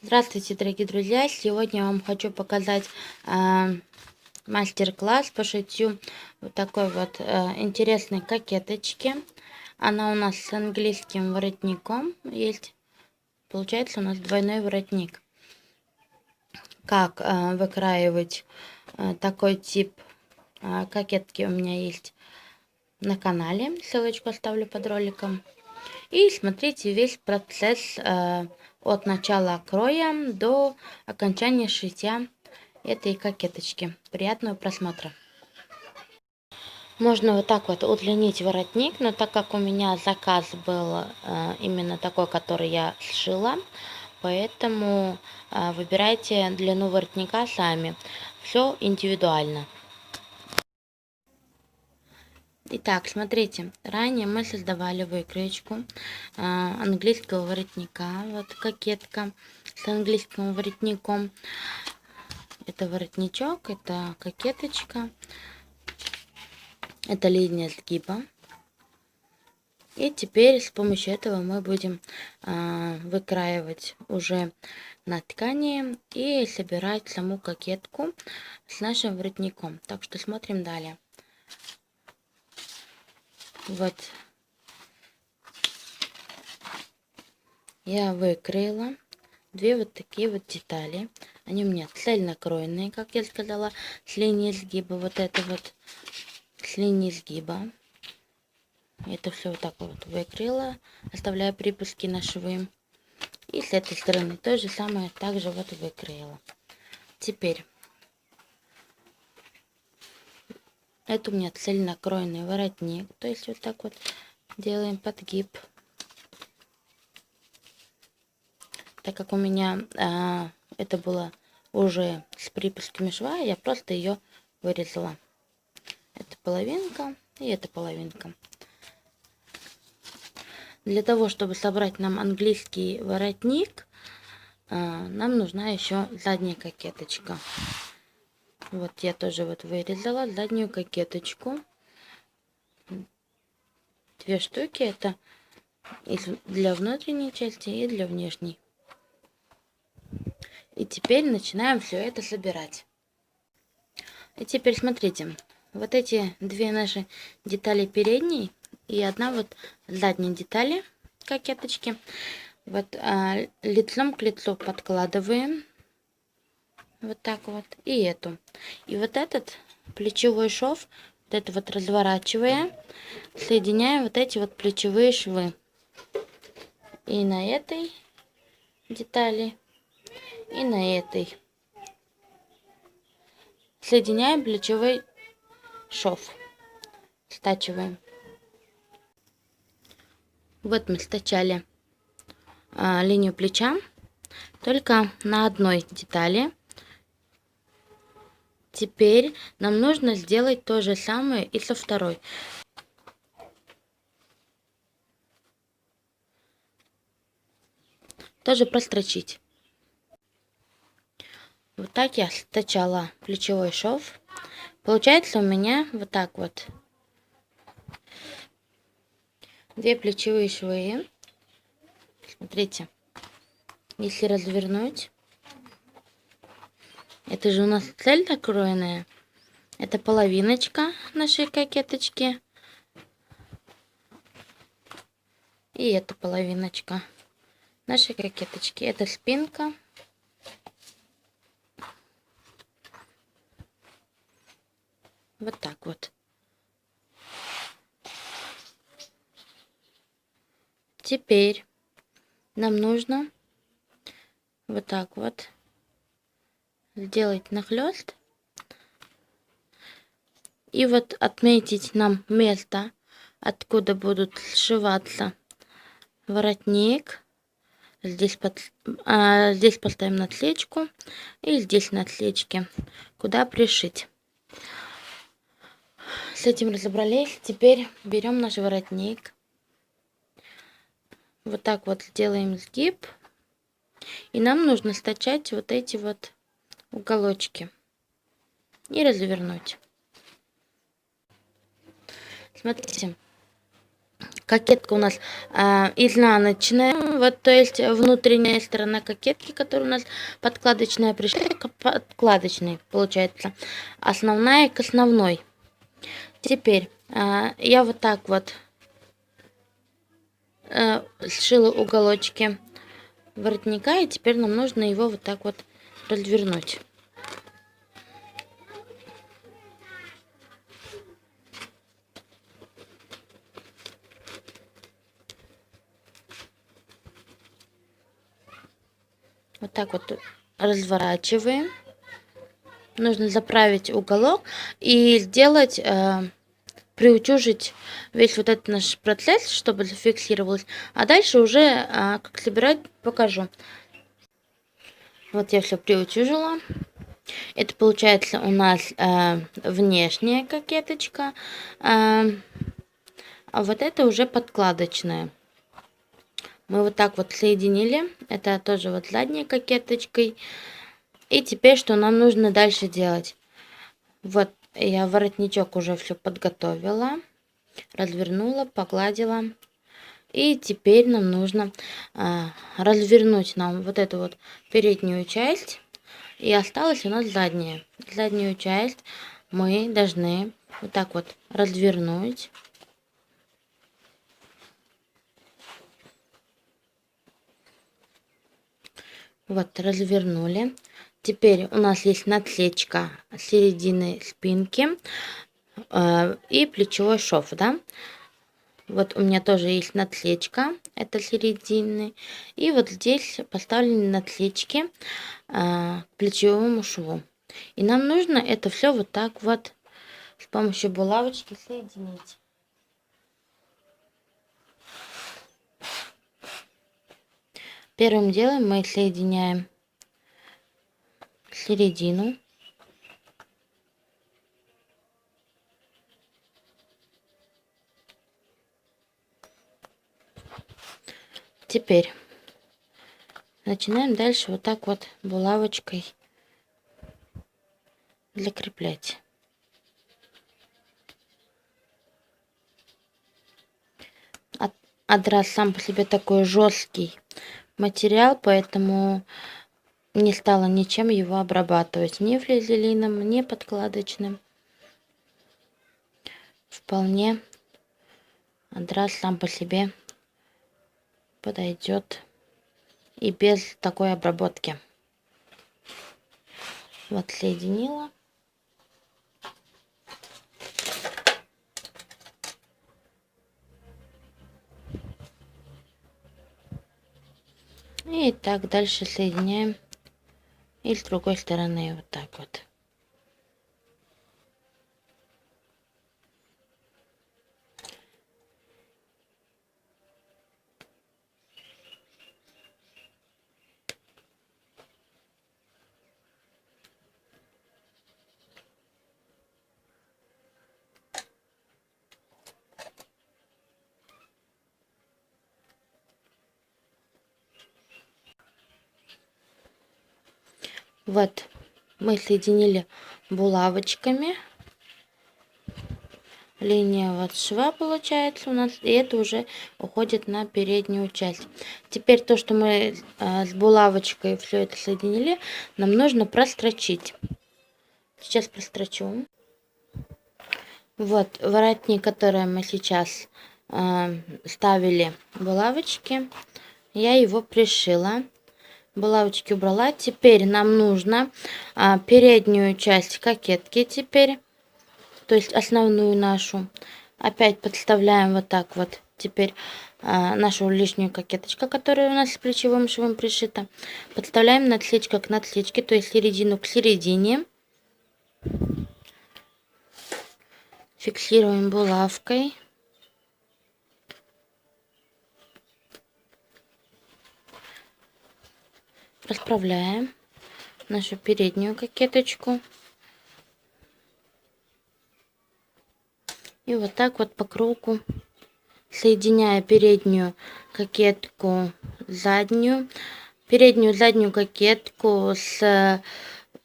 Здравствуйте, дорогие друзья! Сегодня я вам хочу показать мастер-класс по шитью вот такой вот интересной кокеточки. Она у нас с английским воротником есть. Получается у нас двойной воротник. Как выкраивать такой тип кокетки у меня есть на канале. Ссылочку оставлю под роликом. И смотрите весь процесс от начала кроя до окончания шитья этой кокеточки. Приятного просмотра. Можно вот так вот удлинить воротник, но так как у меня заказ был именно такой, который я сшила, поэтому выбирайте длину воротника сами. Все индивидуально. Итак, смотрите, ранее мы создавали выкроечку английского воротника. Вот кокетка с английским воротником. Это воротничок, это кокеточка, это линия сгиба. И теперь с помощью этого мы будем выкраивать уже на ткани и собирать саму кокетку с нашим воротником. Так что смотрим далее. Вот я выкроила две вот такие вот детали. Они у меня цельнокроенные, как я сказала, с линии сгиба. Вот это вот с линии сгиба. Это все вот так вот выкроила, оставляя припуски на швы. И с этой стороны то же самое также вот выкроила. Теперь это у меня цельнокроенный воротник. То есть вот так вот делаем подгиб. Так как у меня это было уже с припусками шва, я просто ее вырезала. Это половинка и эта половинка. Для того, чтобы собрать нам английский воротник, нам нужна еще задняя кокеточка. Вот я тоже вот вырезала заднюю кокеточку. Две штуки, это для внутренней части и для внешней. И теперь начинаем все это собирать. И теперь смотрите, вот эти две наши детали передней и одна вот задней детали кокеточки. Вот лицом к лицу подкладываем. Вот так вот. И эту. И вот этот плечевой шов, вот это вот разворачивая, соединяем вот эти вот плечевые швы. И на этой детали, и на этой. Соединяем плечевой шов. Стачиваем. Вот мы стачали линию плеча, только на одной детали. Теперь нам нужно сделать то же самое и со второй. Тоже прострочить. Вот так я стачала плечевой шов. Получается у меня вот так вот. Две плечевые швы. Смотрите. Если развернуть. Это же у нас цельнокроенная. Это половиночка нашей кокеточки. И эта половиночка нашей кокеточки. Это спинка. Вот так вот. Теперь нам нужно вот так вот сделать нахлёст. И вот отметить нам место, откуда будут сшиваться воротник. Здесь поставим наклеечку. И здесь наклеечки, куда пришить. С этим разобрались. Теперь берем наш воротник. Вот так вот сделаем сгиб. И нам нужно стачать вот эти вот уголочки. И развернуть. Смотрите, Кокетка у нас изнаночная, вот, то есть внутренняя сторона кокетки, которая у нас подкладочная, пришла к подкладочной, получается, основная к основной. Теперь я вот так вот сшила уголочки воротника, и теперь нам нужно его вот так вот развернуть. Вот так вот разворачиваем. Нужно заправить уголок и сделать, приутюжить весь вот этот наш процесс, чтобы зафиксировалось. А дальше уже, как собирать, покажу. Вот я все приутюжила. Это получается у нас внешняя кокеточка. А вот это уже подкладочная. Мы вот так вот соединили. Это тоже вот задней кокеточкой. И теперь что нам нужно дальше делать? Вот я воротничок уже все подготовила. Развернула, погладила. И теперь нам нужно развернуть нам вот эту вот переднюю часть. И осталась у нас задняя. Заднюю часть мы должны вот так вот развернуть. Вот, развернули. Теперь у нас есть наклеечка середины спинки и плечевой шов, да. Вот у меня тоже есть наклеечка, это середины. И вот здесь поставлены наклеечки к плечевому шву. И нам нужно это все вот так вот с помощью булавочки соединить. Первым делом мы соединяем середину. Теперь начинаем дальше вот так вот булавочкой закреплять. Адрас сам по себе такой жесткий материал, поэтому не стала ничем его обрабатывать, ни флизелином, ни подкладочным. Вполне адрас сам по себе подойдет и без такой обработки. Вот соединила. И так дальше соединяем и с другой стороны вот так вот. Вот мы соединили булавочками. Линия вот шва получается у нас, и это уже уходит на переднюю часть. Теперь то, что мы с булавочкой все это соединили, нам нужно прострочить. Сейчас прострочу. Вот воротник, который мы сейчас ставили булавочки, я его пришила. Булавочки убрала. Теперь нам нужно переднюю часть кокетки теперь, то есть основную нашу, опять подставляем вот так вот. Теперь нашу лишнюю кокеточку, которая у нас с плечевым швом пришита, подставляем наклеечку к наклеечке, то есть середину к середине. Фиксируем булавкой. Расправляем нашу переднюю кокеточку. И вот так вот по кругу, соединяя переднюю кокетку, заднюю заднюю кокетку с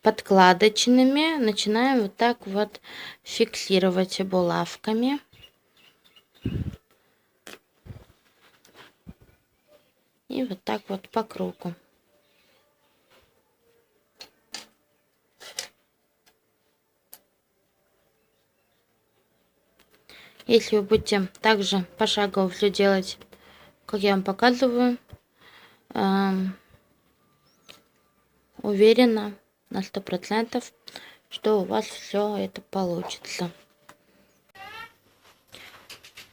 подкладочными, начинаем вот так вот фиксировать булавками. И вот так вот по кругу. Если вы будете также пошагово все делать, как я вам показываю, уверена на 100%, что у вас все это получится.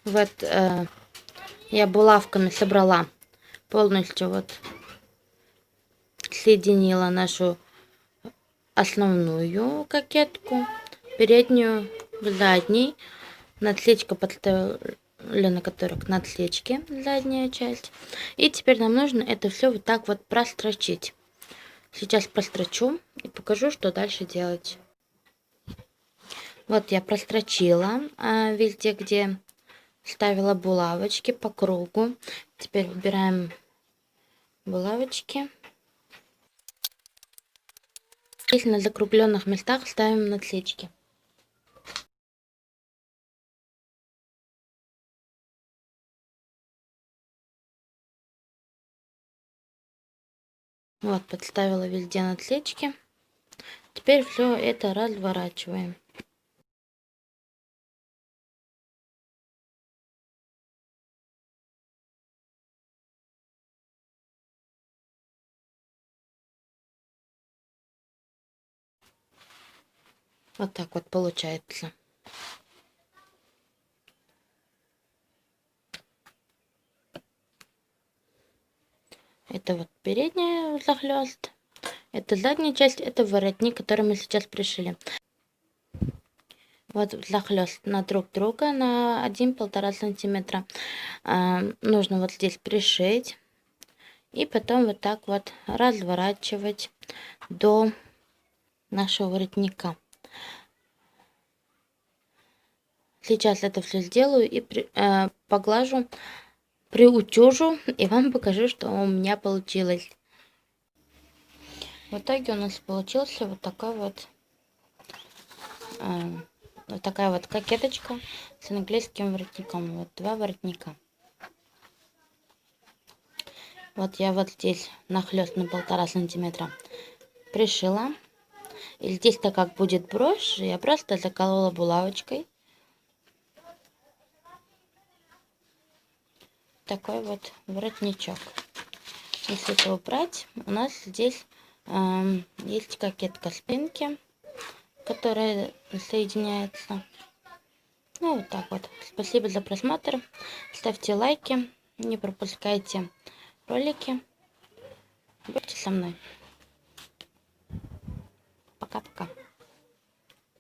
Вот я булавками собрала полностью, вот соединила нашу основную кокетку, переднюю к задней, надлечка подставлена, которая к надлечке, задняя часть. И теперь нам нужно это все вот так вот прострочить. Сейчас прострочу и покажу, что дальше делать. Вот я прострочила везде, где ставила булавочки, по кругу. Теперь выбираем булавочки. Здесь на закругленных местах ставим надлечки. Вот, подставила везде надлечки. Теперь все это разворачиваем. Вот так вот получается. Это вот передняя захлёст. Это задняя часть, это воротник, который мы сейчас пришили. Вот захлёст на друг друга на 1-1,5 сантиметра. Нужно вот здесь пришить. И потом вот так вот разворачивать до нашего воротника. Сейчас это все сделаю и поглажу, приутюжу и вам покажу, что у меня получилось. В итоге у нас получился вот такая вот кокеточка с английским воротником. Вот 2 воротника. Вот я вот здесь нахлёст на 1,5 сантиметра пришила. И здесь, так как будет брошь, я просто заколола булавочкой. Такой вот воротничок. Если это убрать, у нас здесь есть кокетка спинки, которая соединяется. Ну вот так вот. Спасибо за просмотр. Ставьте лайки, не пропускайте ролики. Будьте со мной. Пока-пока.